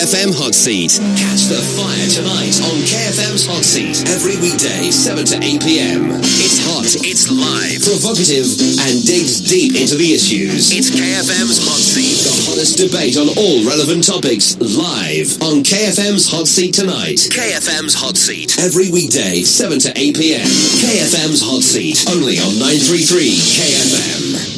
KFM Hotseat. Catch the fire tonight on KFM's Hotseat every weekday, 7 to 8 p.m. It's hot, it's live, provocative, and digs deep into the issues. It's KFM's Hotseat, the hottest debate on all relevant topics, live on KFM's Hotseat tonight. KFM's Hotseat every weekday, 7 to 8 p.m. KFM's Hotseat, only on 933 KFM.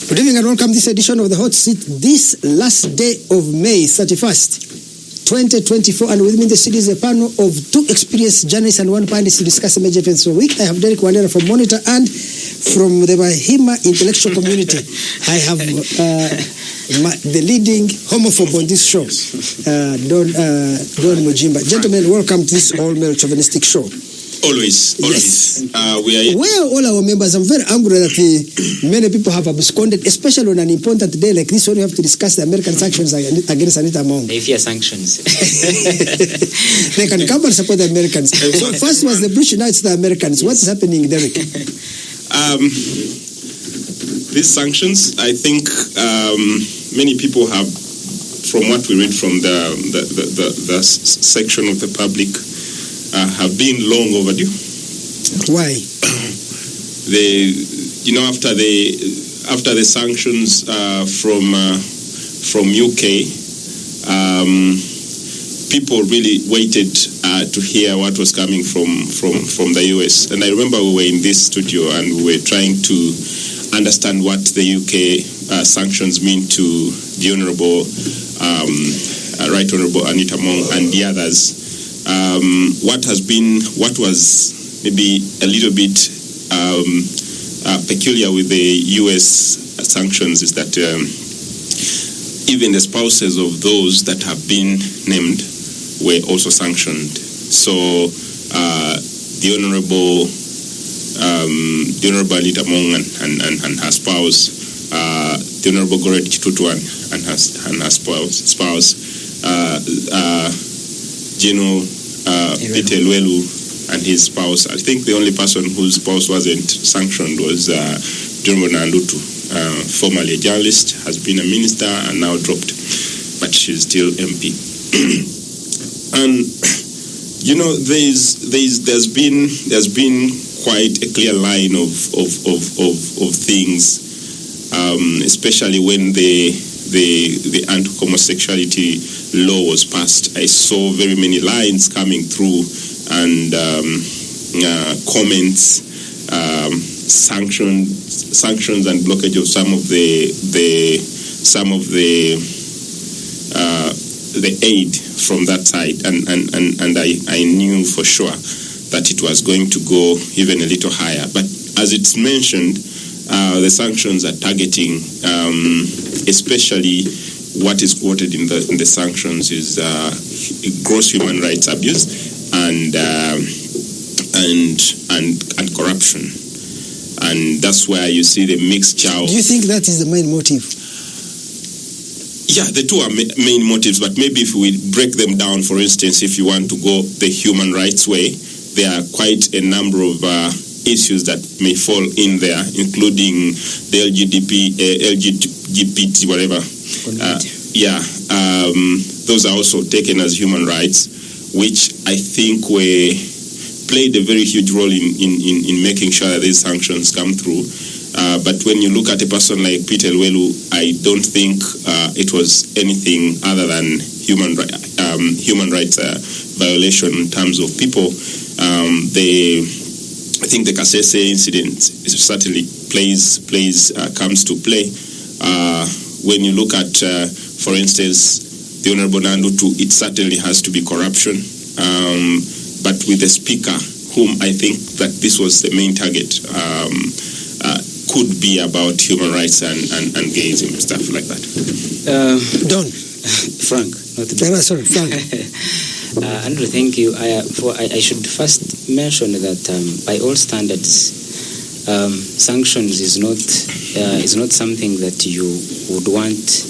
Good evening and welcome to this edition of the Hot Seat this last day of May 31st, 2024. And with me in the studio is a panel of two experienced journalists and one panelist to discuss major events of the week. I have Derrick Wandera from Monitor, and from the Mahima intellectual community, I have the leading homophobe on this show, Don Mujimba. Gentlemen, welcome to this all-male chauvinistic show. Always. Yes. We are. Where are all our members? I'm very angry that many people have absconded, especially on an important day like this when we have to discuss the American sanctions against Anita. They fear sanctions. They can come and support the Americans. So first was the British, now it's the Americans. What's happening, Derrick? These sanctions, I think many people have, from what we read from the section of the public, have been long overdue. Why? After the sanctions from UK, people really waited to hear what was coming from the US. And I remember we were in this studio and we were trying to understand what the UK sanctions mean to the Honourable Right Honourable Anita and the others. What was maybe a little bit peculiar with the US sanctions is that even the spouses of those that have been named were also sanctioned. So the Honourable Anita Mong and her spouse, the Honourable Goret Chitutu and her spouse, General Peter Lwelu and his spouse. I think the only person whose spouse wasn't sanctioned was Mwenda and Derrick, formerly a journalist, has been a minister and now dropped, but she's still MP. And there's been quite a clear line of things, especially when the anti-homosexuality law was passed. I saw very many lines coming through and comments, sanctions and blockage of some of the aid from that side, and I knew for sure that it was going to go even a little higher. But as it's mentioned, the sanctions are targeting, especially what is quoted in the sanctions is gross human rights abuse and corruption, and that's where you see the mixture. Do you think that is the main motive? Yeah, the two are main motives, but maybe if we break them down, for instance, if you want to go the human rights way, there are quite a number of issues that may fall in there, including the LGBT, whatever. Those are also taken as human rights, which I think played a very huge role in making sure that these sanctions come through. But when you look at a person like Peter Lwelu, I don't think it was anything other than human rights violation in terms of people. I think the Kasese incident certainly comes to play. When you look at, for instance, the Honourable Nandutu, it certainly has to be corruption. But with the speaker, whom I think that this was the main target, could be about human rights and gayism and stuff like that. Don. Frank. Sorry, Frank. Andrew, thank you. I should first mention that by all standards, sanctions is not something that you would want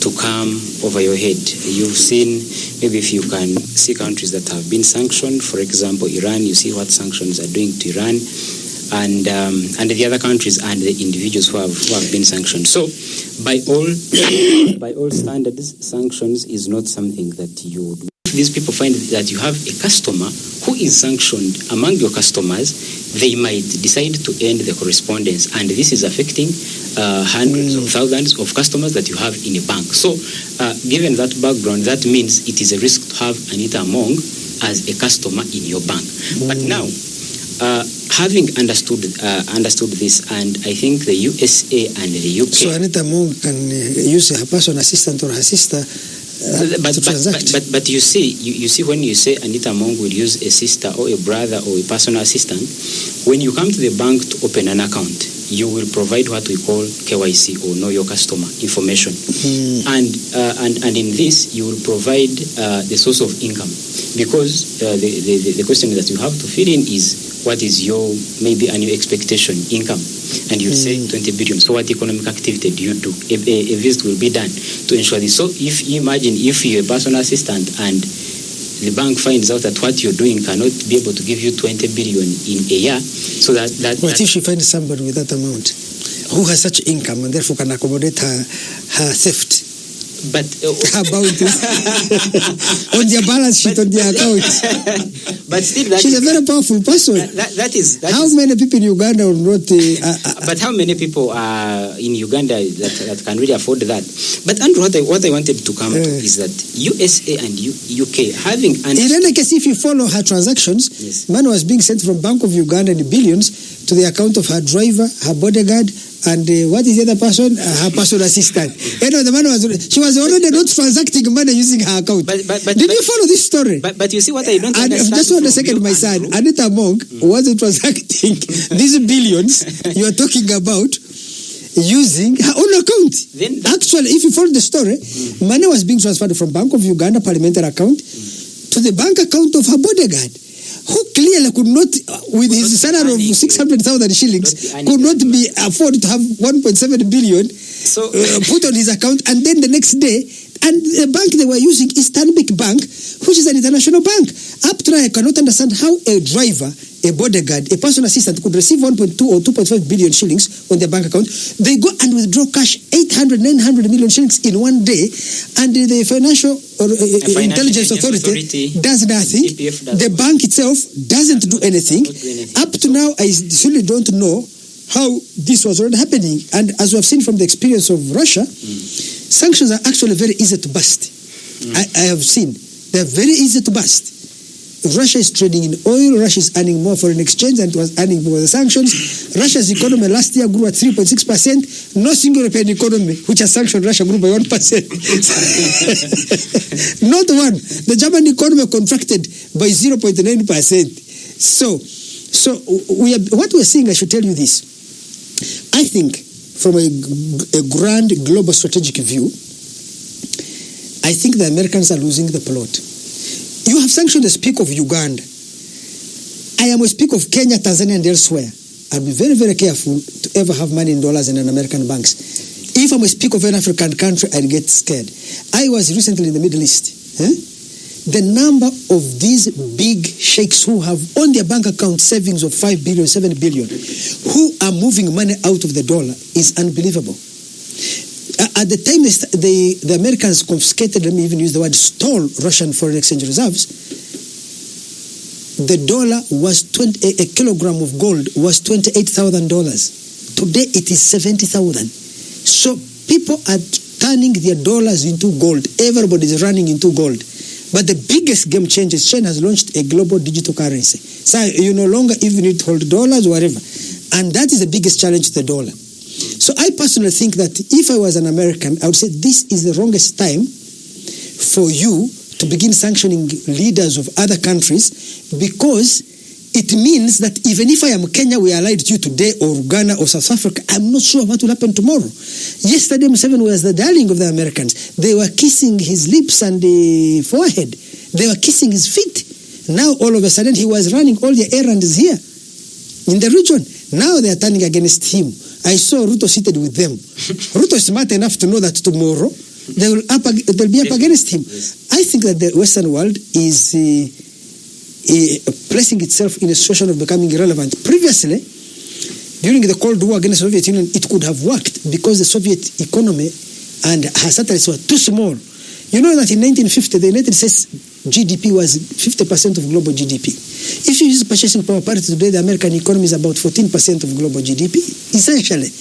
to come over your head. You've seen, maybe if you can see countries that have been sanctioned, for example, Iran, you see what sanctions are doing to Iran, and the other countries and the individuals who have been sanctioned. So, by all standards, sanctions is not something that you would. These people find that you have a customer who is sanctioned among your customers, they might decide to end the correspondence, and this is affecting hundreds of thousands of customers that you have in a bank. So, given that background, that means it is a risk to have Anita Among as a customer in your bank. But now, having understood this, and I think the USA and the UK. So Anita Among can use her personal assistant or her sister. But you see when you say Anita Among will use a sister or a brother or a personal assistant, when you come to the bank to open an account, you will provide what we call KYC, or know your customer information, and in this you will provide the source of income, because the question that you have to fill in is what is your maybe annual expectation income, and you say 20 billion. So what economic activity do you do? A visit will be done to ensure this. So if you imagine if you're a personal assistant and the bank finds out that what you're doing cannot be able to give you 20 billion in a year, so that what if she finds somebody with that amount who has such income and therefore can accommodate her theft? But how about this? On their balance sheet, on their account. But still, she's a very powerful person. That is how many people in Uganda will not? But how many people are in Uganda that can really afford that? But Andrew, what I wanted to come to is that USA and UK having. In any case, if you follow her transactions, yes, money was being sent from Bank of Uganda in billions to the account of her driver, her bodyguard, and what is the other person? Her personal assistant. The man she was already not transacting money using her account. Did you follow this story? But you see what I don't understand. Just one second, my son. Anita Among wasn't transacting these billions you are talking about using her own account. Actually, if you follow the story, money was being transferred from Bank of Uganda parliamentary account to the bank account of her bodyguard, who clearly could not, with his salary of 600,000 shillings, could not be afford to have 1.7 billion put on his account, and then the next day, and the bank they were using is Stanbic Bank, which is an international bank. Up to now, I cannot understand how a driver, a bodyguard, a personal assistant could receive 1.2 or 2.5 billion shillings on their bank account. They go and withdraw cash 800, 900 million shillings in one day, and the Financial Intelligence Authority does nothing. The bank itself doesn't do anything. Up to now, I really don't know how this was already happening. And as we have seen from the experience of Russia, sanctions are actually very easy to bust. I have seen. They're very easy to bust. Russia is trading in oil. Russia is earning more foreign exchange than it was earning for the sanctions. Russia's economy last year grew at 3.6%. No single European economy which has sanctioned Russia grew by 1%. Not one. The German economy contracted by 0.9%. So what we're seeing, I should tell you this. I think from a grand global strategic view, I think the Americans are losing the plot. You have sanctioned the speak of Uganda. I am a speak of Kenya, Tanzania, and elsewhere. I'll be very, very careful to ever have money in dollars in an American banks. If I'm a speak of an African country, I'll get scared. I was recently in the Middle East. The number of these big sheikhs who have on their bank account savings of 5 billion, 7 billion, who are moving money out of the dollar is unbelievable. At the time the Americans confiscated, let me even use the word, stole Russian foreign exchange reserves, the dollar was a kilogram of gold was $28,000. Today it is 70,000. So people are turning their dollars into gold. Everybody is running into gold. But the biggest game changer is China has launched a global digital currency. So you no longer even need to hold dollars or whatever. And that is the biggest challenge to the dollar. So I personally think that if I was an American, I would say this is the wrongest time for you to begin sanctioning leaders of other countries, because it means that even if I am Kenya, we allied to you today, or Ghana or South Africa, I'm not sure what will happen tomorrow. Yesterday, Museveni was the darling of the Americans. They were kissing his lips and the forehead. They were kissing his feet. Now, all of a sudden, he was running all the errands here in the region. Now they are turning against him. I saw Ruto seated with them. Ruto is smart enough to know that tomorrow they'll be up against him. Yes. I think that the Western world is placing itself in a situation of becoming irrelevant. Previously, during the Cold War against the Soviet Union, it could have worked because the Soviet economy and her satellites were too small. You know that in 1950, the United States GDP was 50% of global GDP. If you use purchasing power parity today, the American economy is about 14% of global GDP. Essentially,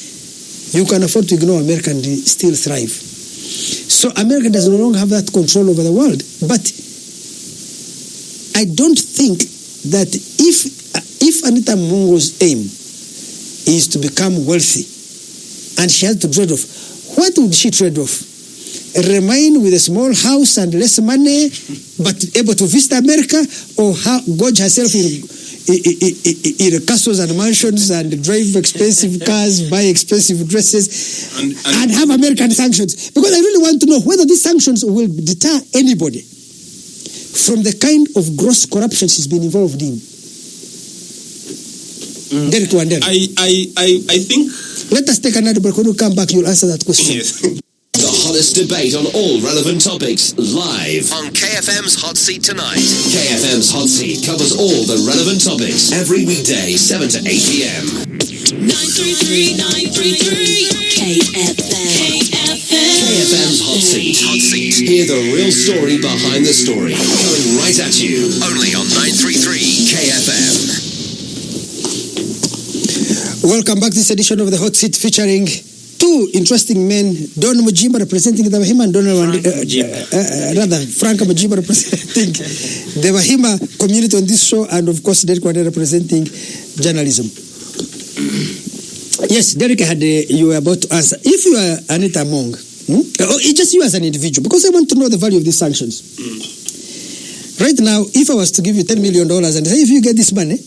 you can afford to ignore America and still thrive. So America does no longer have that control over the world. But I don't think that if Anita Mongo's aim is to become wealthy and she has to trade off, what would she trade off? Remain with a small house and less money but able to visit America, or gorge herself in castles and mansions and drive expensive cars, buy expensive dresses and have American sanctions? Because I really want to know whether these sanctions will deter anybody from the kind of gross corruption she's been involved in. Derrick Wandera. I think... Let us take another break. When we come back, you'll answer that question. Yes. The hottest debate on all relevant topics, live on KFM's Hot Seat tonight. KFM's Hot Seat covers all the relevant topics every weekday, 7 to 8 p.m. 933 KFM. KFM's Hot Seat. Hot Seat. Hear the real story behind the story. Coming right at you. Only on 933 KFM. Welcome back to this edition of the Hot Seat, featuring two interesting men, Don Mujiba representing the Bahima and Frank Mujiba representing the Bahima community on this show, and of course Derrick Wandera representing journalism. Yes, Derrick, you were about to answer. If you are Anita Mong, or just you as an individual, because I want to know the value of these sanctions. Right now, if I was to give you $10 million and say, if you get this money,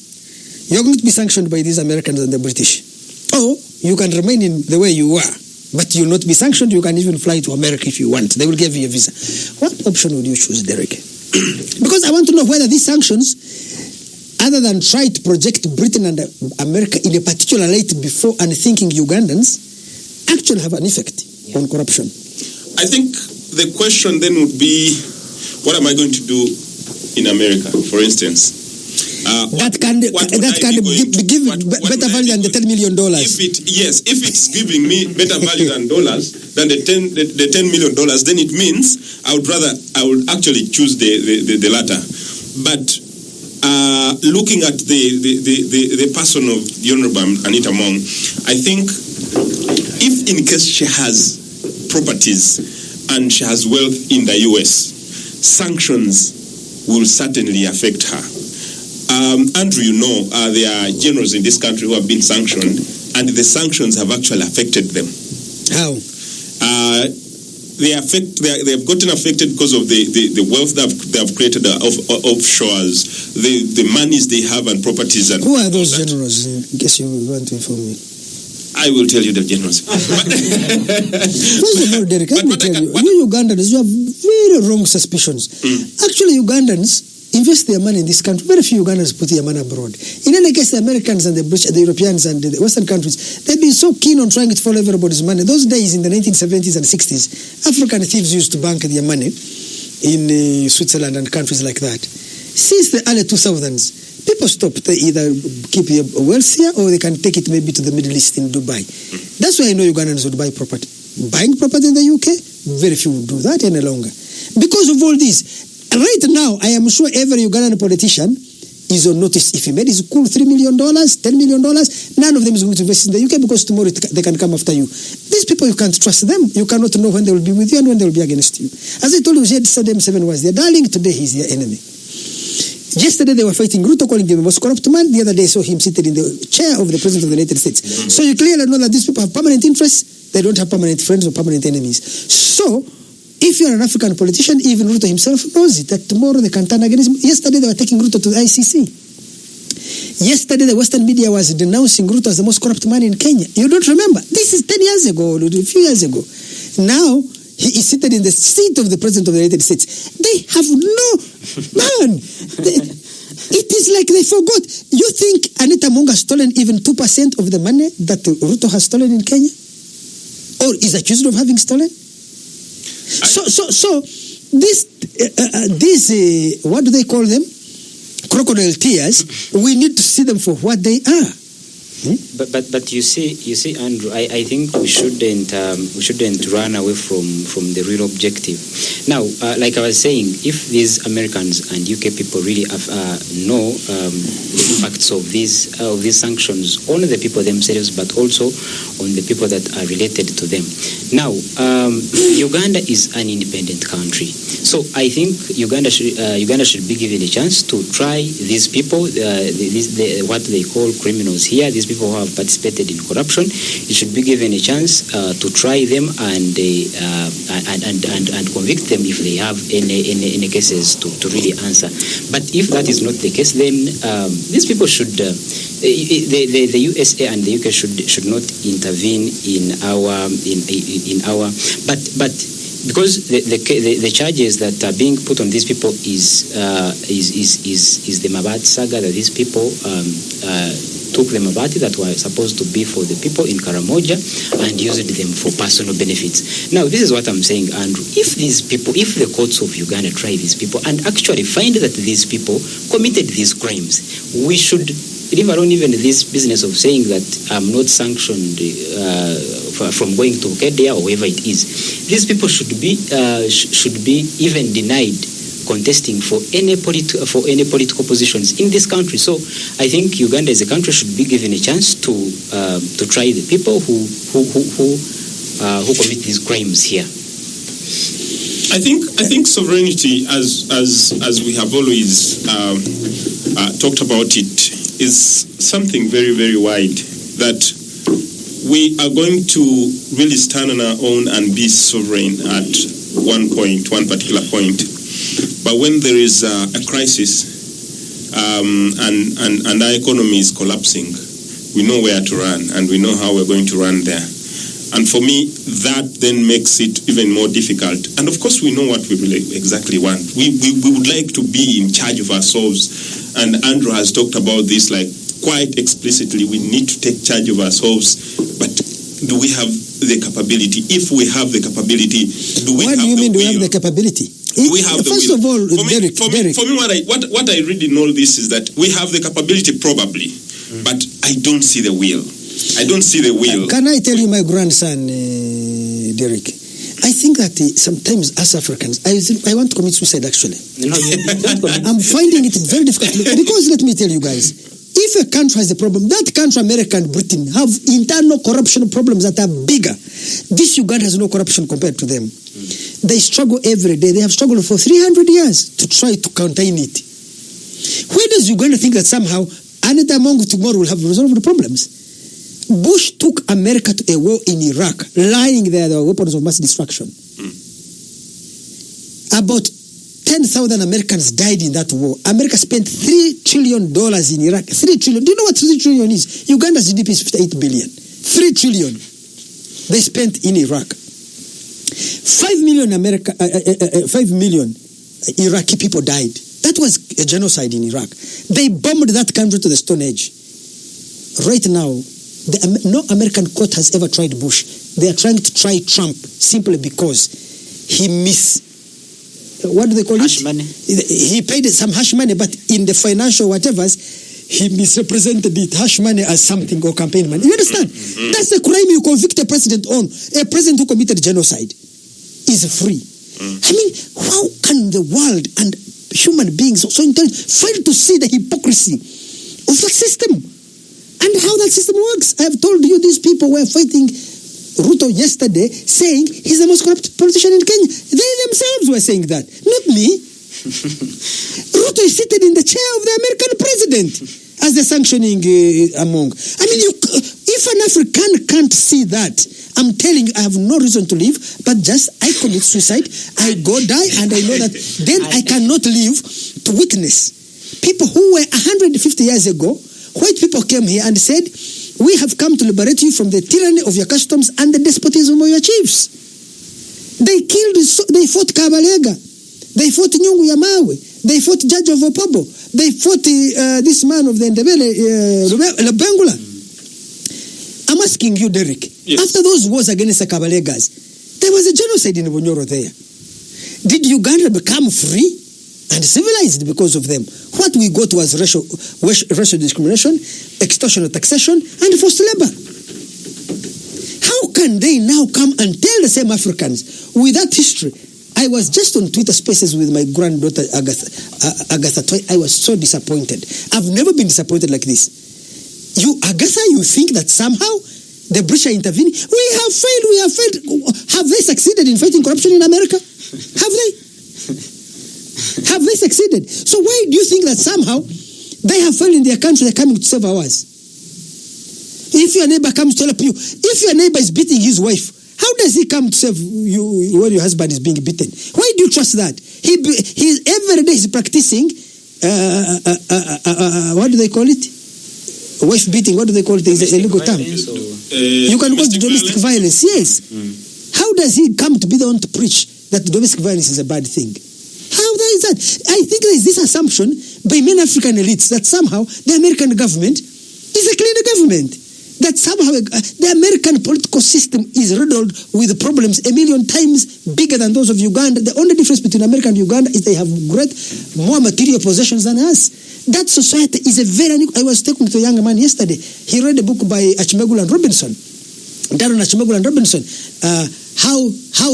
you're going to be sanctioned by these Americans and the British. Or you can remain in the way you are, but you'll not be sanctioned. You can even fly to America if you want. They will give you a visa. What option would you choose, Derrick? Because I want to know whether these sanctions, other than try to project Britain and America in a particular light before unthinking Ugandans, actually have an effect on corruption. I think the question then would be, what am I going to do in America, for instance? That can give better value than the $10 million. If it's giving me better value than dollars, than the $10 million, then it means I would actually choose the latter. But looking at the person of the Honorable Anita Mong, I think if in case she has properties and she has wealth in the US, sanctions will certainly affect her. Andrew, you know, there are generals in this country who have been sanctioned, and the sanctions have actually affected them. How? They have gotten affected because of the wealth that they have created offshores, the monies they have and properties. And who are those generals, in case you want to inform me? I will tell you the generals. First of all, Derrick, let me tell you, you Ugandans, you have very wrong suspicions. Actually, Ugandans invest their money in this country. Very few Ugandans put their money abroad. In any case, the Americans and the British, the Europeans and the Western countries, they've been so keen on trying to follow everybody's money. Those days in the 1970s and 60s, African thieves used to bank their money in Switzerland and countries like that. Since the early 2000s, people stopped. They either keep it wealthier or they can take it maybe to the Middle East in Dubai. That's why I know Ugandans would buy property. Buying property in the UK, very few would do that any longer. Because of all this, right now, I am sure every Ugandan politician is on notice. If he made his cool $3 million, $10 million, none of them is going to invest in the UK because tomorrow they can come after you. These people, you can't trust them. You cannot know when they will be with you and when they will be against you. As I told you, Saddam Hussein was their darling. Today, he's their enemy. Yesterday, they were fighting Ruto, calling him the most corrupt man. The other day, I saw him seated in the chair of the President of the United States. So you clearly know that these people have permanent interests. They don't have permanent friends or permanent enemies. So, if you're an African politician, even Ruto himself knows it, that tomorrow they can turn against him. Yesterday, they were taking Ruto to the ICC. Yesterday, the Western media was denouncing Ruto as the most corrupt man in Kenya. You don't remember? This is 10 years ago, a few years ago. Now, he is seated in the seat of the President of the United States. They have no... Man! It is like they forgot. You think Anita Mong has stolen even 2% of the money that Ruto has stolen in Kenya? Or is accused of having stolen? So these what do they call them? Crocodile tears. We need to see them for what they are. But you see, Andrew, I think we shouldn't run away from the real objective. Now, like I was saying, if these Americans and UK people really know the impacts of these sanctions on the people themselves, but also on the people that are related to them. Now, Uganda is an independent country, so I think Uganda should be given a chance to try these people, what they call criminals here. These people who have participated in corruption, it should be given a chance to try them and convict them if they have any cases to really answer. But if that is not the case, then these people should, the USA and the UK should not intervene in our but because the charges that are being put on these people is the Mabati saga, that these people took the Mabati that were supposed to be for the people in Karamoja and used them for personal benefits. Now, this is what I'm saying, Andrew. If the courts of Uganda try these people and actually find that these people committed these crimes, we should leave alone even this business of saying that I'm not sanctioned from going to Kedia or wherever it is. These people should be even denied contesting for any political positions in this country. So I think Uganda as a country should be given a chance to try the people who commit these crimes here. I think sovereignty, as we have always talked about it, is something very, very wide, that we are going to really stand on our own and be sovereign at one particular point. But when there is a crisis and our economy is collapsing, we know where to run and we know how we're going to run there. And for me, that then makes it even more difficult. And of course, we know what we really exactly want. We would like to be in charge of ourselves. And Andrew has talked about this like quite explicitly. We need to take charge of ourselves. But do we have the capability? If we have the capability, do we have the will? What do you mean, do we have the capability? We have the First will. of all, Derrick, what I read in all this is that we have the capability probably, but I don't see the will. I don't see the will. Can I tell you, my grandson, Derrick? I think that sometimes as Africans, I want to commit suicide actually. No, I'm finding it very difficult because let me tell you guys, if a country has a problem, that country, America and Britain, have internal corruption problems that are bigger. This Uganda has no corruption compared to them. They struggle every day. They have struggled for 300 years to try to contain it. Where does Uganda think that somehow Anita among tomorrow will have resolved the problems? Bush took America to a war in Iraq, lying there were weapons of mass destruction. About 10,000 Americans died in that war. America spent $3 trillion in Iraq. 3 trillion. Do you know what 3 trillion is? Uganda's GDP is 58 billion. 3 trillion they spent in Iraq. 5 million Iraqi people died. That was a genocide in Iraq. They bombed that country to the Stone Age. Right now, no American court has ever tried Bush. They are trying to try Trump simply because he what do they call Hush it? money. He paid some hush money, but in the financial whatevers, he misrepresented it, hush money, as something or campaign money. You understand? That's the crime you convict a president on. A president who committed genocide is free. I mean, how can the world and human beings so intelligent fail to see the hypocrisy of that system and how that system works? I have told you these people were fighting Ruto yesterday, saying he's the most corrupt politician in Kenya. They themselves were saying that, not me. Ruto is seated in the chair of the American president as the sanctioning among. I mean, if an African can't see that, I'm telling you, I have no reason to live, but just I commit suicide, I go die, and I know that then I cannot live to witness. People who were 150 years ago, white people came here and said, we have come to liberate you from the tyranny of your customs and the despotism of your chiefs. They fought Kabalega. They fought Nyungu Yamawe. They fought Judge of Opobo. They fought this man of the Ndebele, Lebengula. I'm asking you, Derrick, yes. After those wars against the Kabalegas, there was a genocide in Bunyoro there. Did Uganda become free and civilized because of them? What we got was racial discrimination, extortionate taxation, and forced labor. How can they now come and tell the same Africans with that history? I was just on Twitter Spaces with my granddaughter Agatha Toy. I was so disappointed. I've never been disappointed like this. Agatha, you think that somehow the British are intervening? We have failed. Have they succeeded in fighting corruption in America? Have they? Have they succeeded? So why do you think that somehow they have failed in their country, they're coming to save ours? If your neighbor comes to help you, if your neighbor is beating his wife, how does he come to save you when your husband is being beaten? Why do you trust that? He every day he's practicing, what do they call it? Wife beating, what do they call it? There's a legal term. You can go to domestic violence, yes. How does he come to be the one to preach that domestic violence is a bad thing? How is that? I think there is this assumption by many African elites that somehow the American government is a cleaner government. That somehow the American political system is riddled with problems a million times bigger than those of Uganda. The only difference between America and Uganda is they have more material possessions than us. That society is a very... I was talking to a young man yesterday. He read a book by Achimegula and Robinson. Darren Achimegula and Robinson. How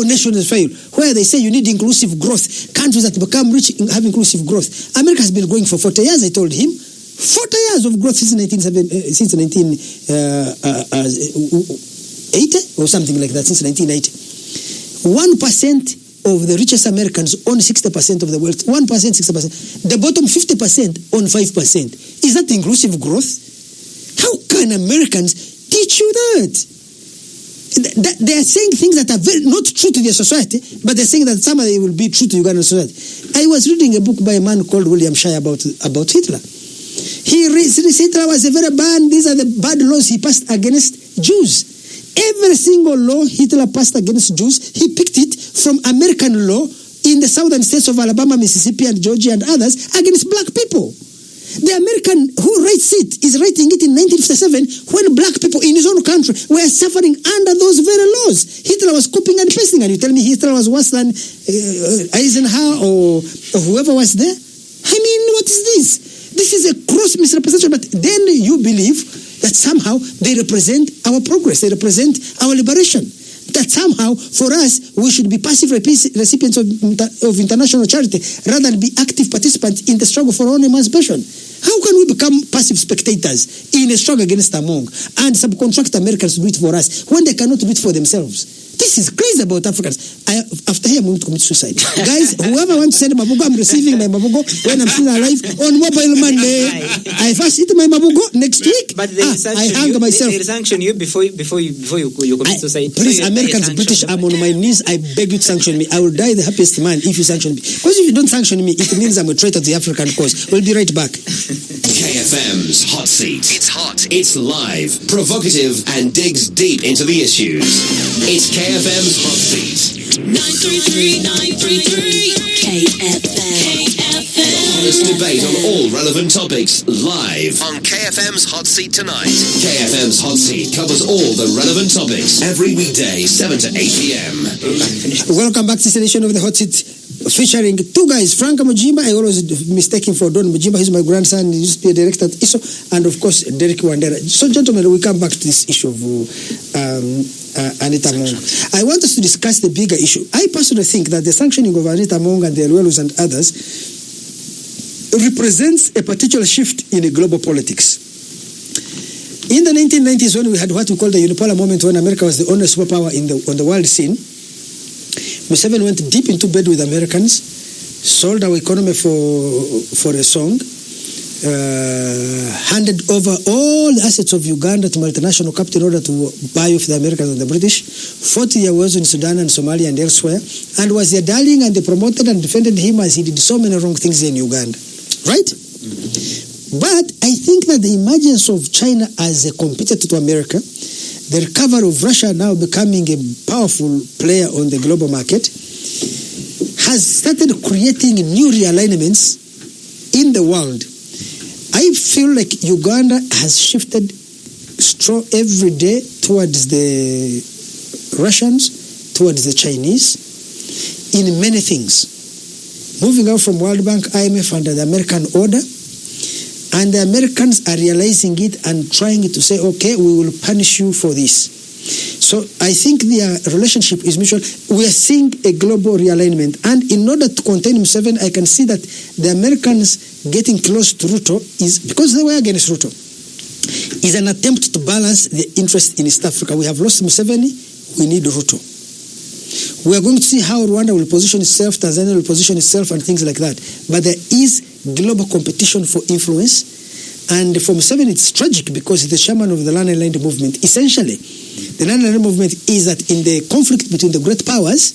nations fail. Where they say you need inclusive growth. Countries that become rich have inclusive growth. America has been going for 40 years, I told him. 40 years of growth since 1980 or something like that, since 1990. 1% of the richest Americans own 60% of the wealth. 1%, 60%. The bottom 50% own 5%. Is that inclusive growth? How can Americans teach you that? They are saying things that are not true to their society, but they're saying that some of them will be true to Ugandan society. I was reading a book by a man called William Shire about Hitler. Hitler was a very bad, these are the bad laws he passed against Jews. Every single law Hitler passed against Jews, he picked it from American law in the southern states of Alabama, Mississippi, and Georgia and others against black people. The American who writes it is writing it in 1957 when black people in his own country were suffering under those very laws. Hitler was copying and pasting, and you tell me Hitler was worse than Eisenhower or whoever was there? I mean, what is this? This is a gross misrepresentation, but then you believe that somehow they represent our progress, they represent our liberation. That somehow, for us, we should be passive recipients of international charity rather than be active participants in the struggle for our own emancipation. How can we become passive spectators in a struggle against Among and subcontract Americans to do it for us when they cannot do it for themselves? This is crazy about Africans. After here, I'm going to commit suicide. Guys, whoever wants to send Mabugo, I'm receiving my Mabugo when I'm still alive on mobile money. I first eat my Mabugo next week. But I hang myself. They sanction you before you commit suicide. Please, Americans, British, I'm on my knees. I beg you to sanction me. I will die the happiest man if you sanction me. Because if you don't sanction me, it means I'm a traitor to the African cause. We'll be right back. KFM's Hot Seat. It's hot, it's live, provocative, and digs deep into the issues. It's KFM's Hot Seat. 933 KFM. The hottest debate on all relevant topics live on KFM's Hot Seat tonight. KFM's Hot Seat covers all the relevant topics every weekday, 7 to 8 p.m. Welcome back to this edition of the Hot Seat, featuring two guys, Frank Mujimba. I always mistake him for Don Mujimba. He's my grandson. He used to be a director at ISO, and of course Derrick Wandera. So, gentlemen, we come back to this issue of Anita Mong. I want us to discuss the bigger issue. I personally think that the sanctioning of Anita Mong and the Elwelus and others represents a particular shift in global politics. In the 1990s, when we had what we call the unipolar moment, when America was the only superpower on the world scene, Museveni went deep into bed with Americans, sold our economy for a song, handed over all the assets of Uganda to multinational capital in order to buy off the Americans and the British, 40-year wars in Sudan and Somalia and elsewhere, and was their darling, and they promoted and defended him as he did so many wrong things in Uganda. Right? Mm-hmm. But I think that the emergence of China as a competitor to America, the recovery of Russia now becoming a powerful player on the global market, has started creating new realignments in the world. I feel like Uganda has shifted every day towards the Russians, towards the Chinese. in many things. Moving out from World Bank, IMF under the American order, and the Americans are realizing it and trying to say, okay, we will punish you for this. So I think their relationship is mutual. We are seeing a global realignment, and in order to contain Museveni, I can see that the Americans getting close to Ruto is, because they were against Ruto, is an attempt to balance the interest in East Africa. We have lost Museveni, we need Ruto. We are going to see how Rwanda will position itself, Tanzania will position itself, and things like that. But there is global competition for influence. And for Museveni, it's tragic because he's the chairman of the Land and Land movement. Essentially, the Land and Land movement is that in the conflict between the great powers,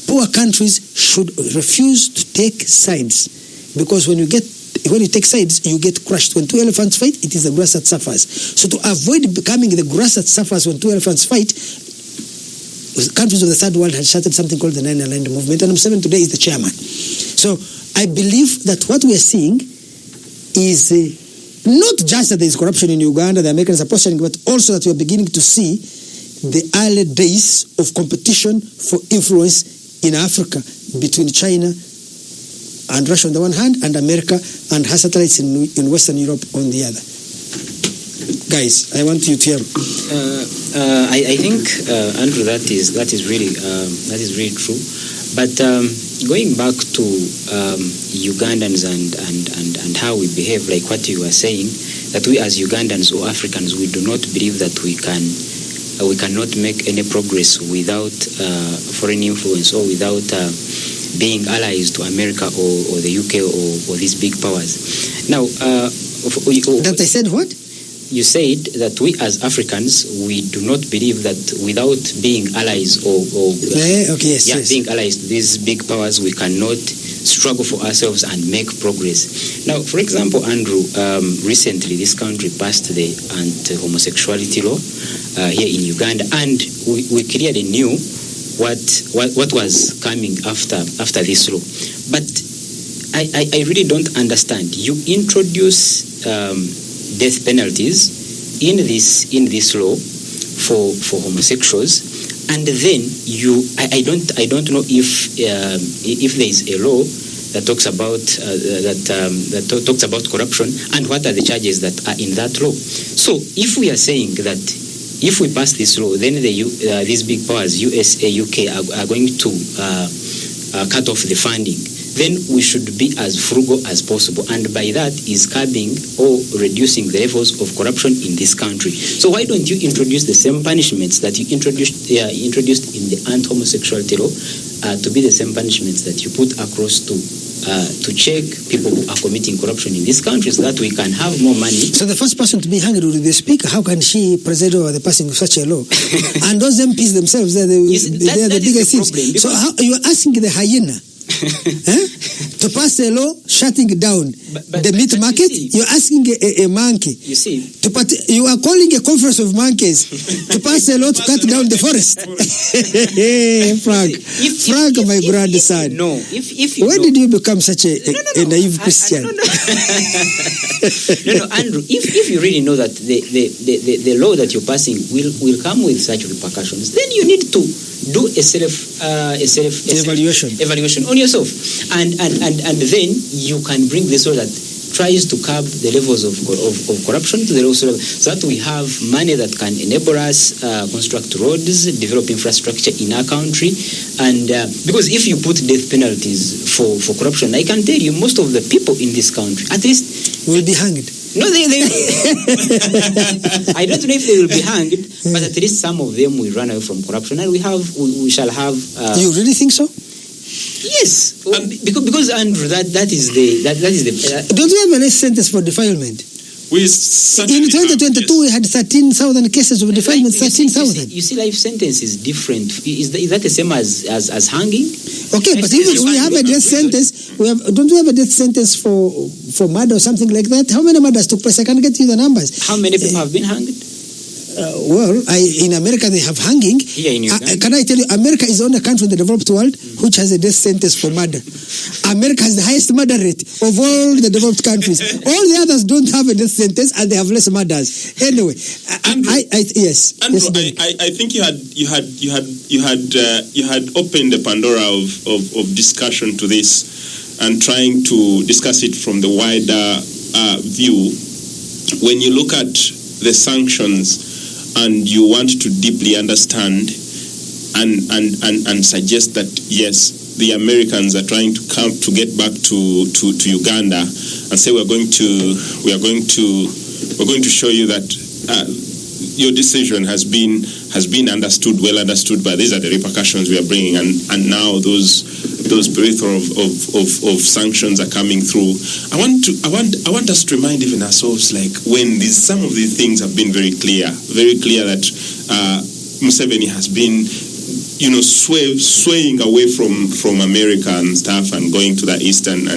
poor countries should refuse to take sides. Because when you take sides, you get crushed. When two elephants fight, it is the grass that suffers. So to avoid becoming the grass that suffers when two elephants fight, countries of the third world had started something called the Land and Land movement, and Museveni today is the chairman. So I believe that what we are seeing is not just that there is corruption in Uganda, the Americans are posturing, but also that we are beginning to see the early days of competition for influence in Africa between China and Russia on the one hand, and America and her satellites in Western Europe on the other. Guys, I want you to hear. I think, Andrew, that is really true. But going back to Ugandans and how we behave, like what you were saying, that we as Ugandans or Africans, we do not believe that we cannot make any progress without foreign influence or without being allies to America or the UK or these big powers. Now, that I said what? You said that we as Africans, we do not believe that without being allies being allies to these big powers, we cannot struggle for ourselves and make progress. Now, for example, Andrew, recently this country passed the anti-homosexuality law here in Uganda, and we clearly knew what was coming after this law. But I really don't understand. You introduce death penalties in this law for homosexuals, and then I don't know if there is a law that talks about talks about corruption, and what are the charges that are in that law. So if we are saying that if we pass this law, then these big powers, USA, UK, are going to cut off the funding, then we should be as frugal as possible, and by that is curbing or reducing the levels of corruption in this country. So why don't you introduce the same punishments that you introduced in the anti-homosexuality law to be the same punishments that you put across to check people who are committing corruption in this country, so that we can have more money. So the first person to be hanged will be the speaker. How can she preside over the passing of such a law? And those MPs themselves, they're the biggest thieves. So how are you asking the hyena to pass a law shutting down the meat market? You're asking a monkey. You see, you are calling a conference of monkeys to pass a law to cut down the forest. Frank, my grandson. When did you become such a naive Christian? No, Andrew. If you really know that the law that you're passing will come with such repercussions, then you need to do a self evaluation on yourself, and then you can bring this law that tries to curb the levels of corruption to the levels so that we have money that can enable us construct roads, develop infrastructure in our country, and because if you put death penalties for corruption, I can tell you most of the people in this country at least will be hanged. No, they I don't know if they will be hanged, but at least some of them will run away from corruption, and we shall have. You really think so? Yes, because Andrew, that is the. Don't we have a nice sentence for defilement? In 2022, we had 13,000 cases of defilement. 13,000. You see, life sentence is different. Is that the same as hanging? Okay, but even we have a death sentence, don't we have a death sentence for murder or something like that? How many murders took place? I can't get you the numbers. How many people have been hanged? In America they have hanging. Here in Uganda. Can I tell you, America is the only country in the developed world which has a death sentence for murder. America has the highest murder rate of all the developed countries. All the others don't have a death sentence and they have less murders. Anyway, Andrew, yes. Andrew, Yes, I think you had opened the Pandora of discussion to this and trying to discuss it from the wider view. When you look at the sanctions and you want to deeply understand and suggest that yes, the Americans are trying to get back to Uganda and say we're going to show you that your decision has been understood, well understood, but these are the repercussions we are bringing, and now those plethora of sanctions are coming through. I want us to remind even ourselves, like when some of these things have been very clear that Museveni has been, swaying away from America and stuff and going to the east and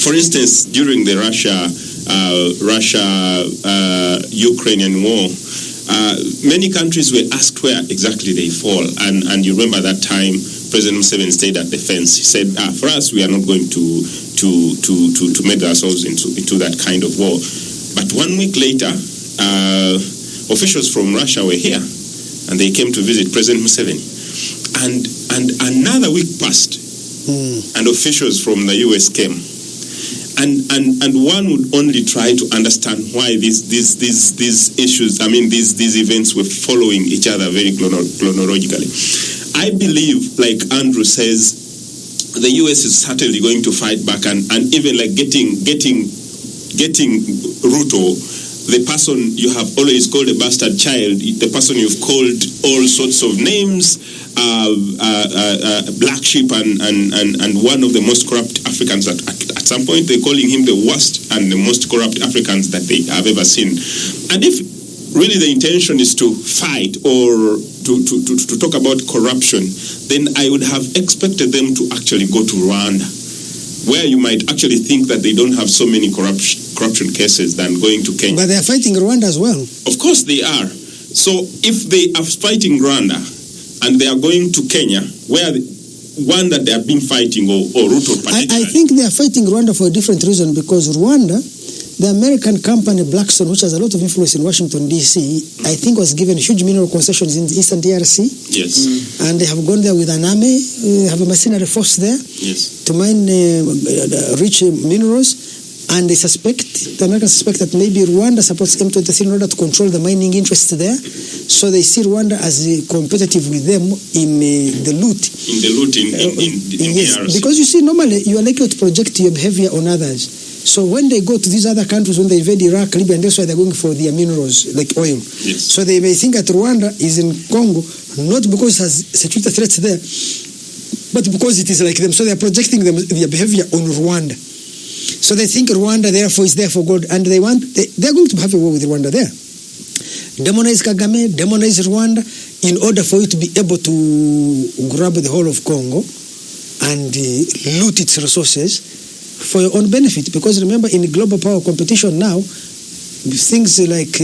for instance during the Russia-Ukrainian war. Many countries were asked where exactly they fall, and you remember that time President Museveni stayed at the fence. He said, "For us, we are not going to meddle ourselves into that kind of war." But 1 week later, officials from Russia were here, and they came to visit President Museveni, and another week passed, and officials from the US came. And one would only try to understand why these issues, these events were following each other very chronologically. I believe, like Andrew says, the US is certainly going to fight back and even like getting Ruto, the person you have always called a bastard child, the person you've called all sorts of names, black sheep and one of the most corrupt Africans at some point they're calling him the worst and the most corrupt Africans that they have ever seen. And if really the intention is to fight or to talk about corruption, then I would have expected them to actually go to Rwanda, where you might actually think that they don't have so many corruption cases than going to Kenya. But they are fighting Rwanda as well. Of course they are. So if they are fighting Rwanda and they are going to Kenya, where one that they have been fighting or Ruto particularly. I think they are fighting Rwanda for a different reason, because Rwanda, the American company Blackstone, which has a lot of influence in Washington, D.C., I think was given huge mineral concessions in the eastern DRC. Yes. And they have gone there with an army, have a mercenary force there to mine rich minerals. And the Americans suspect that maybe Rwanda supports M23 in order to control the mining interests there. So they see Rwanda as competitive with them in the loot. In the loot in yes, DRC. because you see, normally you are likely to project your behavior on others. So when they go to these other countries, when they invade Iraq, Libya, and that's why they're going for their minerals, like oil. Yes. So they may think that Rwanda is in Congo, not because it has security threats there, but because it is like them. So they're projecting their behavior on Rwanda. So they think Rwanda, therefore, is there for God, and they're going to have a war with Rwanda there. Demonize Kagame, demonize Rwanda, in order for you to be able to grab the whole of Congo and loot its resources for your own benefit. Because remember, in global power competition now, things like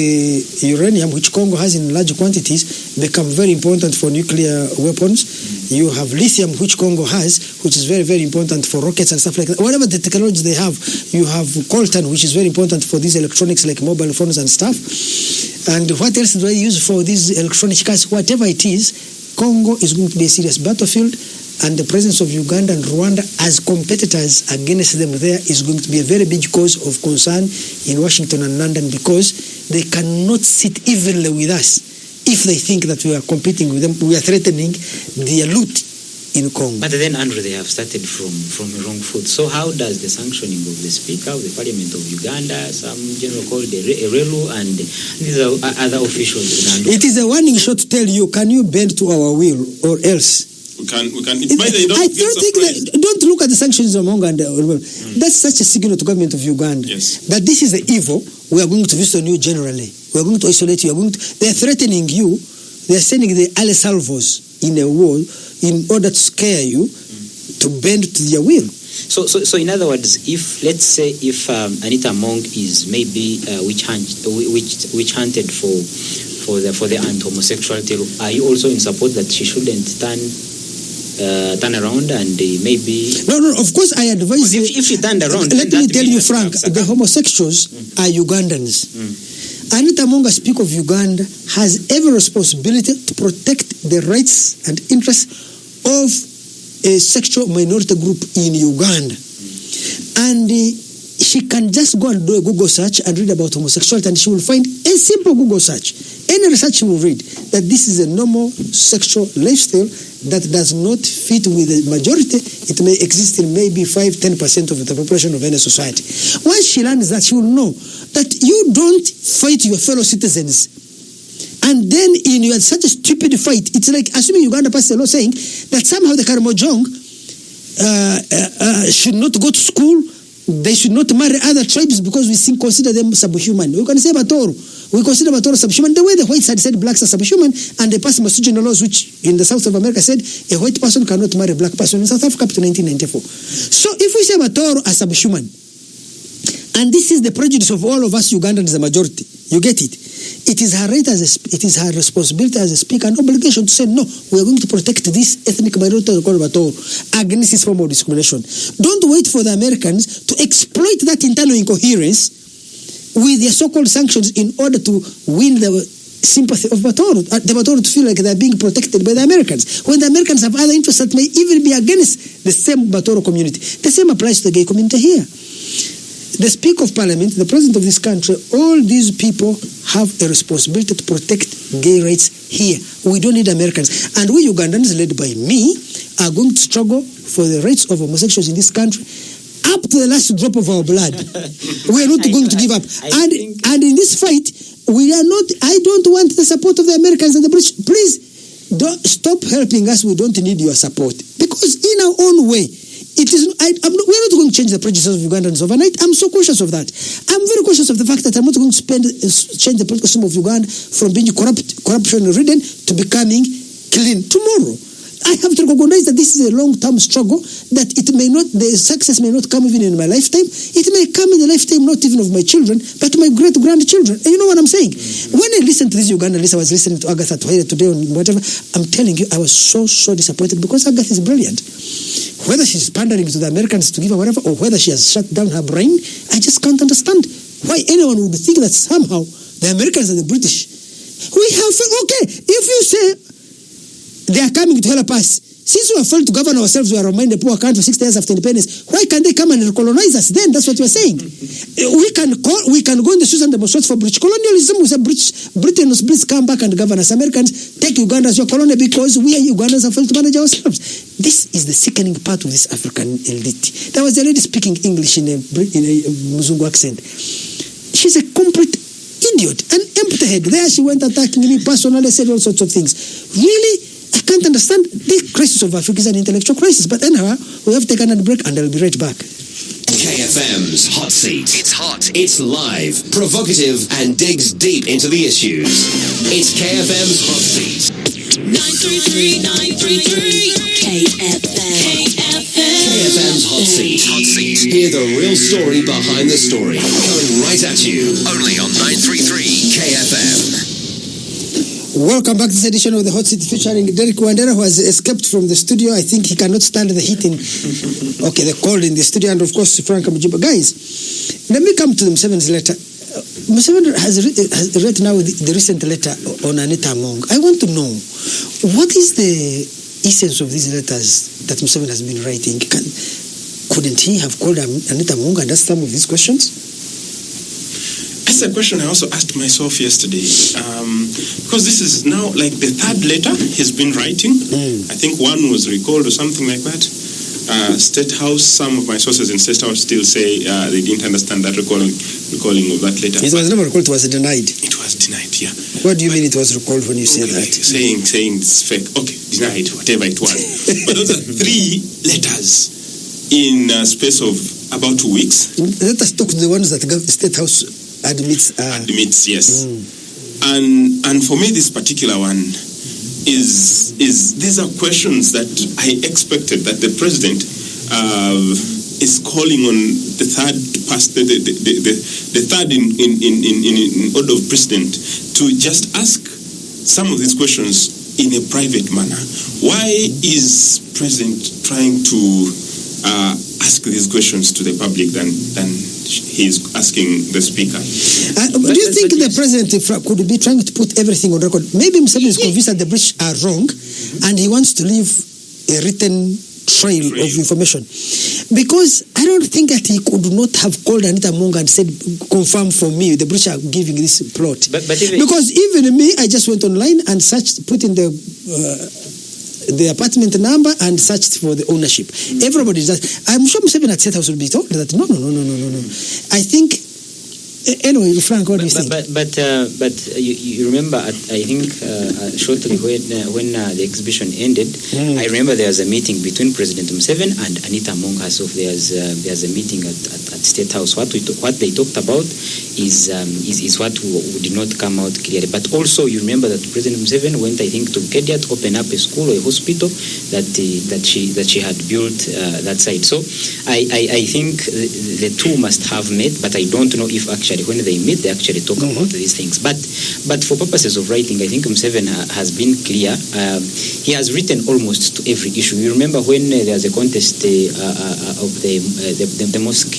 uranium, which Congo has in large quantities, become very important for nuclear weapons. You have lithium, which Congo has, which is very, very important for rockets and stuff like that. Whatever the technology they have, you have coltan, which is very important for these electronics like mobile phones and stuff. And what else do I use for these electronic cars? Whatever it is, Congo is going to be a serious battlefield, and the presence of Uganda and Rwanda as competitors against them there is going to be a very big cause of concern in Washington and London, because they cannot sit evenly with us if they think that we are competing with them, we are threatening their loot in Congo. But then, Andrew, they have started from the wrong foot. So how does the sanctioning of the Speaker of the Parliament of Uganda, some general called Erelu, and these are other officials in Uganda? It is a warning shot to tell you, can you bend to our will or else? We can. Don't look at the sanctions among and that's such a signal to government of Uganda. Yes. That this is the evil we are going to visit on you generally. We are going to isolate you. They are threatening you. They are sending the alle salvos in a war in order to scare you to bend to their will. So in other words, if let's say if Anita Monk is maybe witch hunted for for the anti-homosexuality. Are you also in support that she shouldn't turn around and maybe? No, of course I advise. If she turned around, let me tell you, Frank, the homosexuals are Ugandans. Anita Monga, speak of Uganda, has every responsibility to protect the rights and interests of a sexual minority group in Uganda. And she can just go and do a Google search and read about homosexuality, and she will find a simple Google search. Any research she will read that this is a normal sexual lifestyle that does not fit with the majority. It may exist in maybe 5-10% of the population of any society. Once she learns that, she will know that you don't fight your fellow citizens. And then in your such a stupid fight, it's like assuming Uganda passed a law saying that somehow the Karamojong should not go to school, they should not marry other tribes because we consider them subhuman. We can say Batoro. We consider Batoro subhuman. The way the whites had said blacks are subhuman, and they passed miscegenation laws which in the south of America said a white person cannot marry a black person in South Africa up to 1994. So if we say Batoro are subhuman, and this is the prejudice of all of us Ugandans, the majority, you get it? It is her right it is her responsibility as a speaker and obligation to say, no, we are going to protect this ethnic minority called Batoro against this form of discrimination. Don't wait for the Americans to exploit that internal incoherence with their so-called sanctions in order to win the sympathy of Batoro, the Batoro to feel like they are being protected by the Americans, when the Americans have other interests that may even be against the same Batoro community. The same applies to the gay community here. The Speaker of Parliament, the President of this country, all these people have a responsibility to protect gay rights here. We don't need Americans. And we Ugandans, led by me, are going to struggle for the rights of homosexuals in this country up to the last drop of our blood. We are not going to give up. And in this fight, I don't want the support of the Americans and the British. Please, don't stop helping us. We don't need your support. Because in our own way, it is. We're not going to change the prejudices of Ugandans overnight. I'm so cautious of that. I'm very cautious of the fact that I'm not going to change the political system of Uganda from being corruption-ridden to becoming clean tomorrow. I have to recognize that this is a long-term struggle, that the success may not come even in my lifetime. It may come in the lifetime not even of my children, but my great-grandchildren. And you know what I'm saying? When I listened to this Ugandan list, I was listening to Agatha Twaire today on whatever, I'm telling you, I was so disappointed because Agatha is brilliant. Whether she's pandering to the Americans to give her whatever, or whether she has shut down her brain, I just can't understand why anyone would think that somehow the Americans and the British, if you say they are coming to help us, since we have failed to govern ourselves, we are remained a poor country 60 years after independence, why can't they come and colonize us then? That's what you're saying. We can go in the streets and demonstrate for British colonialism. We say Britain must please come back and govern us. Americans, take Uganda as your colony because we Ugandans have failed to manage ourselves. This is the sickening part of this African elite. There was a lady speaking English in a Muzungu accent. She's a complete idiot, an empty head. There she went attacking me personally, said all sorts of things. Really? I can't understand. The crisis of Africa is an intellectual crisis. But anyhow, we have taken a break and I'll be right back. KFM's Hot Seat. It's hot, it's live, provocative, and digs deep into the issues. It's KFM's Hot Seat. 933 KFM. KFM's Hot Seat. Hear the real story behind the story. Coming right at you. Only on 933 KFM. Welcome back to this edition of the Hot Seat featuring Derrick Wandera, who has escaped from the studio. I think he cannot stand the heat the cold in the studio, and of course Frank Mujiba. Guys, let me come to Museveni's letter. Museveni has read now the recent letter on Anita Among. I want to know, what is the essence of these letters that Museveni has been writing? Couldn't he have called Anita Among and asked some of these questions? That's a question I also asked myself yesterday, because this is now like the third letter he's been writing. I think one was recalled or something like that. State House, some of my sources in State House still say they didn't understand that recalling of that letter. It was never recalled, it was denied. It was denied, yeah. What do you mean it was recalled when you say that? Saying it's fake. Okay, denied, whatever it was. But those are 3 letters in a space of about 2 weeks. Let us talk to the ones that the State House admits, yes. And for me, this particular one is these are questions that I expected that the president is calling on the third in order of precedent to just ask some of these questions in a private manner. Why is President trying to ask these questions to the public than he's asking the Speaker? Do you think the President could be trying to put everything on record? Maybe Museveni is convinced that the British are wrong and he wants to leave a written trail of information. Because I don't think that he could not have called Anita Munga and said, confirm for me, the British are giving this plot. Because even me, I just went online and searched, put in the apartment number and searched for the ownership. Everybody does. I'm sure Museveni at State House will be told that no. I think, anyway, Frank, what do you think? But you remember, I think shortly when the exhibition ended, I remember there was a meeting between President Museveni and Anita Munga. So there's a meeting at State House. What they talked about is what did not come out clearly. But also you remember that President Museveni went, I think, to Kedia to open up a school or a hospital that she had built that side. So I think the two must have met, but I don't know if actually when they meet they actually talk about these things. But for purposes of writing, I think Museveni has been clear. He has written almost to every issue. You remember when there was a contest of the mosque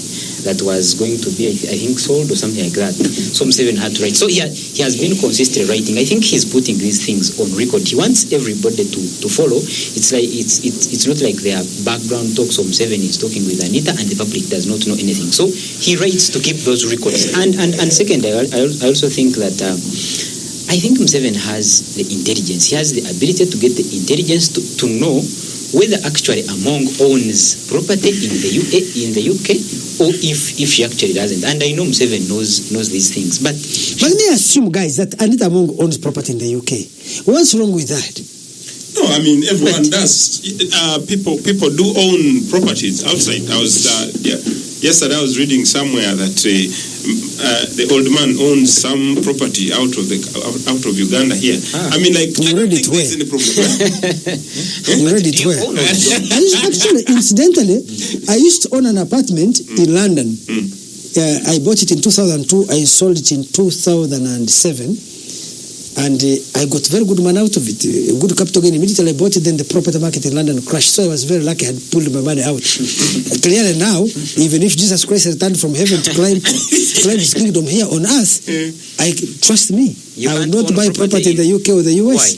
that was going to be, I think, sold or something like that. So Museveni had to write. So he has been consistent writing. I think he's putting these things on record. He wants everybody to follow. It's like it's not like there are background talks of Museveni is talking with Anita and the public does not know anything. So he writes to keep those records. And second, I also think that I think Museveni has the intelligence. He has the ability to get the intelligence to know whether actually Among owns property in the UK or if she actually doesn't. And I know Museveni knows these things. But let me assume, guys, that Anita Among owns property in the UK. What's wrong with that? No, I mean everyone does. People do own properties outside. Yesterday I was reading somewhere that the old man owns some property out of Uganda here. I mean, like, you read it where? You read it where? Actually, incidentally, I used to own an apartment in London. I bought it in 2002. I sold it in 2007. And I got very good money out of it, a good capital gain. Immediately I bought it, then the property market in London crashed. So I was very lucky I had pulled my money out. Clearly now, even if Jesus Christ returned from heaven to claim his kingdom here on earth, trust me, I will not buy property in the UK or the US. Why?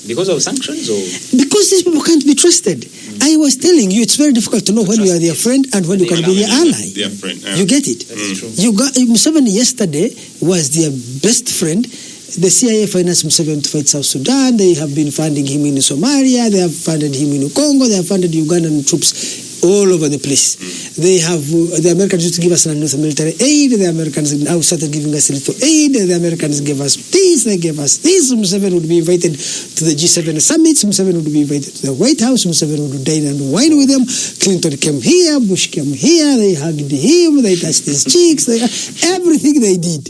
Because of sanctions? Or? Because these people can't be trusted. I was telling you, it's very difficult to know when you are their friend and when you can be their ally. Their friend. You get it? That's true. Museveni yesterday was their best friend. The CIA financed Museveni to fight South Sudan. They have been funding him in Somalia. They have funded him in Congo. They have funded Ugandan troops all over the place. They have the Americans used to give us enough military aid. The Americans now started giving us a little aid. The Americans gave us this. They gave us this. Museveni would be invited to the G7 summits. Museveni would be invited to the White House. Museveni would dine and wine with them. Clinton came here. Bush came here. They hugged him. They touched his cheeks. Everything they did.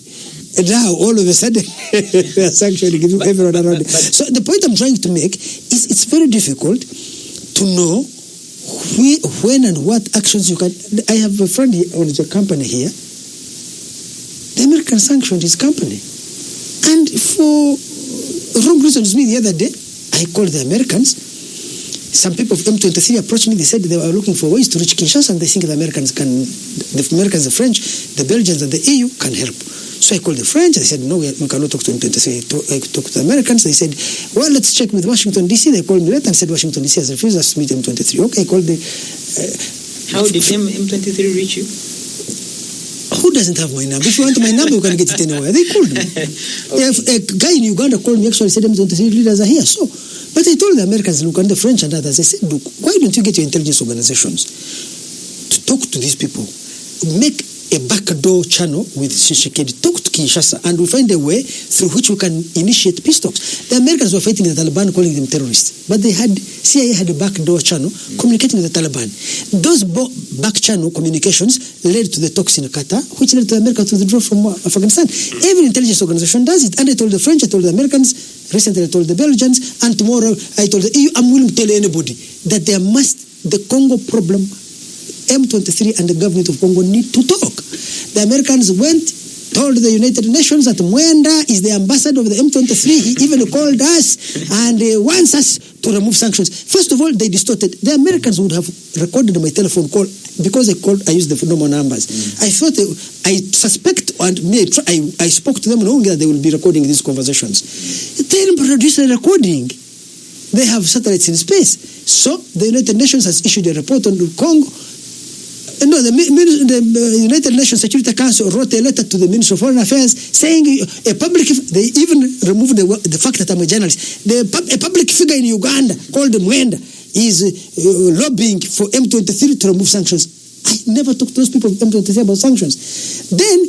And now, all of a sudden, they are sanctioning everyone around. So the point I'm trying to make is it's very difficult to know when and what actions you can. I have a friend who owns a company here. The American sanctioned his company. And for wrong reasons, the other day, I called the Americans. Some people of M23 approached me. They said they were looking for ways to reach Kinshasa, and they think the Americans, the French, the Belgians, and the EU can help. So I called the French. They said, no, we cannot talk to M23. I talked to the Americans. They said, well, let's check with Washington, D.C. They called me later and said Washington, D.C. has refused us to meet M23. Okay, I called the... How did M23 reach you? Who doesn't have my number? If you want my number, you can get it anywhere. They called me. Okay. A guy in Uganda called me, actually said M23 leaders are here. So, but I told the Americans, look, and the French and others, I said, look, why don't you get your intelligence organizations to talk to these people? Make a backdoor channel with Tshisekedi. Talk to Kinshasa and we'll find a way through which we can initiate peace talks. The Americans were fighting the Taliban, calling them terrorists. But CIA had a backdoor channel communicating with the Taliban. Those back channel communications led to the talks in Qatar, which led to the Americans to withdraw from Afghanistan. Every intelligence organization does it. And I told the French, I told the Americans, recently I told the Belgians, and tomorrow I told the EU, I'm willing to tell anybody that the Congo problem, M23 and the government of Congo need to talk. The Americans went told the United Nations that Mwenda is the ambassador of the M23. He even called us and wants us to remove sanctions. First of all, they distorted. The Americans would have recorded my telephone call because I used the normal numbers. I thought, I suspect, and I spoke to them knowing that they will be recording these conversations. They produced a recording. They have satellites in space. So the United Nations has issued a report on Congo. No, the United Nations Security Council wrote a letter to the Minister of Foreign Affairs saying they even removed the fact that I'm a journalist. A public figure in Uganda called Mwenda is lobbying for M23 to remove sanctions. I never talked to those people of M23 about sanctions. Then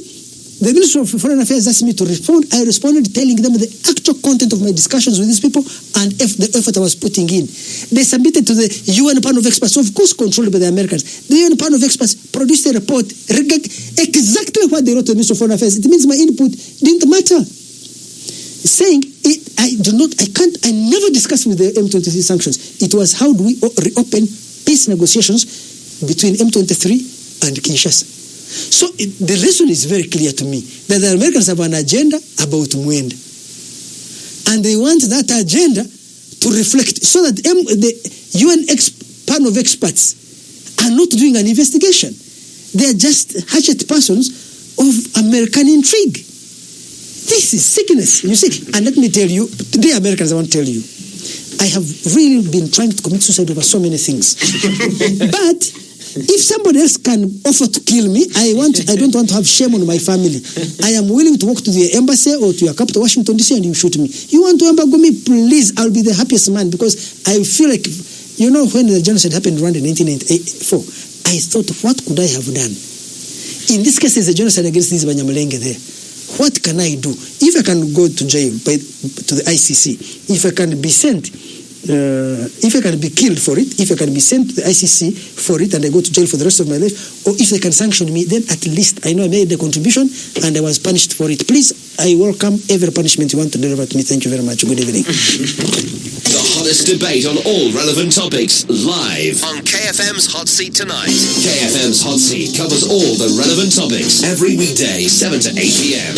the Minister of Foreign Affairs asked me to respond. I responded telling them the actual content of my discussions with these people and the effort I was putting in. They submitted to the UN panel of experts, of course controlled by the Americans. The UN panel of experts produced a report exactly what they wrote to the Minister of Foreign Affairs. It means my input didn't matter. Saying I never discussed with the M23 sanctions. It was how do we reopen peace negotiations between M23 and Kinshasa. So the reason is very clear to me that the Americans have an agenda about Mwenda. And they want that agenda to reflect so that the UN panel of experts are not doing an investigation. They are just hatchet persons of American intrigue. This is sickness, you see. And let me tell you, today Americans, I want to tell you, I have really been trying to commit suicide over so many things. But if somebody else can offer to kill me, I don't want to have shame on my family. I am willing to walk to the embassy or to your capital, Washington, D.C., and you shoot me. You want to embargo me? Please, I'll be the happiest man because I feel like, when the genocide happened in Rwanda in 1994, I thought, what could I have done? In this case, there's a genocide against these Banyamulenge there. What can I do? If I can go to jail, to the ICC, if I can be sent, if I can be killed for it, if I can be sent to the ICC for it and I go to jail for the rest of my life, or if they can sanction me, then at least I know I made a contribution and I was punished for it. Please, I welcome every punishment you want to deliver to me. Thank you very much. Good evening. The hottest debate on all relevant topics live on KFM's Hot Seat tonight. KFM's Hot Seat covers all the relevant topics every weekday, 7 to 8 p.m.